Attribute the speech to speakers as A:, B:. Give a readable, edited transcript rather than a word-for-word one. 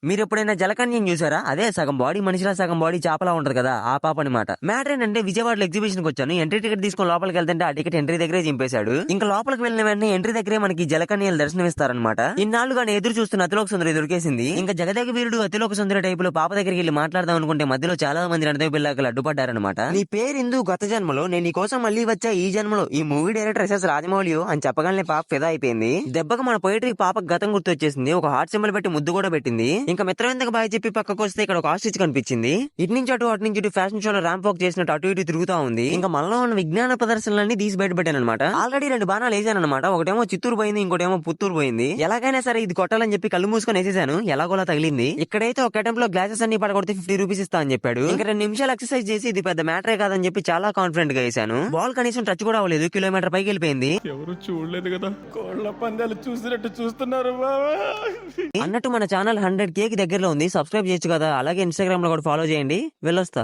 A: మీరు ఎప్పుడైనా జలకన్యం చూసారా? అదే సగం బాడీ మనిషిలా సగం బాడీ చేపలా ఉంటది కదా, ఆ పాప అనమాట. మ్యాటర్ ఏంటంటే విజయవాడలో ఎగ్జిబిషన్ కి వచ్చాను. ఎంట్రీ టికెట్ తీసుకుని లోపలికి వెళ్తుంటే ఆ టికెట్ ఎంట్రీ దగ్గరే చింపేశాడు. ఇంకా లోపలికి వెళ్ళిన వెంటనే ఎంట్రీ దగ్గరే మనకి జలకన్యలు దర్శనం ఇస్తారనమాట. ఇన్నాళ్లుగా ఎదురు చూస్తున్న అతిలోక సుందరి దొరికేసింది. ఇంకా జగదేక వీరుడు అతిలోక సుందరి టైప్ లో పాప దగ్గరికి వెళ్ళి మాట్లాడదాం అనుకుంటే మధ్యలో చాలా మంది రణదేవి పిల్లలు అడ్డుపడ్డారనమాట. నీ పేరు ఇందు, గత జన్మలో నేను నీ కోసం మళ్ళీ వచ్చా ఈ జన్మలో ఈ మూవీ డైరెక్టర్ ఎస్ఎస్ రాజమౌళి అని చెప్పగానే పాప ఫిదా అయిపోయింది. దెబ్బకు మన పోయిటరీ పాపకు గతం గుర్తు వచ్చేసింది. ఒక హార్ట్ సింబల్ పెట్టి ముద్దు కూడా పెట్టింది. ఇంకా మిత్రవిందకు బాయ్ చెప్పి పక్కకు వస్తే ఇక్కడ ఒక ఆస్ట్రిచ్ కనిపించింది. ఇటు నుంచి అటు ఫ్యాషన్ షోలో ర్యాంప్ వాక్ చేసినట్టు అటు ఇటు తిరుగుతా ఉంది. ఇంకా మనలో ఉన్న విజ్ఞాన ప్రదర్శనలన్నీ తీసి బయటపెట్టాను అనమాట. ఆల్రెడీ 2 బాణాలు వేసానమాట. ఒకటేమో చిత్తూరు పోయింది, ఇంకోటేమో పుత్తూరు పోయింది. ఎలాగైనా సరే ఇది కొట్టాలని చెప్పి కళ్ళు మూసుకొని వేసేసాను. ఎలాగోలా తగిలింది. ఇక్కడైతే ఒక అటెంప్ట్ లో గ్లాసెస్ అన్ని పడగొడితే 50 రూపీస్ ఇస్తా అని చెప్పాడు. ఇంకా 2 నిమిషాలు ఎక్సర్సైజ్ చేసి ఇది పెద్ద మ్యాటరే కాదని చెప్పి చాలా కాన్ఫిడెంట్ గా వేసాను. బాల్ కనీసం టచ్ కూడా అవ్వలేదు. కిలోమీటర్ పైకి వెళ్ళిపోయింది.
B: ఎవరు చూడలేదు కదా, కోళ్ల పందాలు చూసినట్టు చూస్తున్నారు బాబా.
A: అన్నట్టు మన ఛానల్ 100K కి దగ్గరలో ఉంది. సబ్స్క్రైబ్ చేయొచ్చు కదా. అలాగే ఇన్స్టాగ్రామ్ లో కూడా ఫాలో చేయండి. వెళ్ళొస్తా.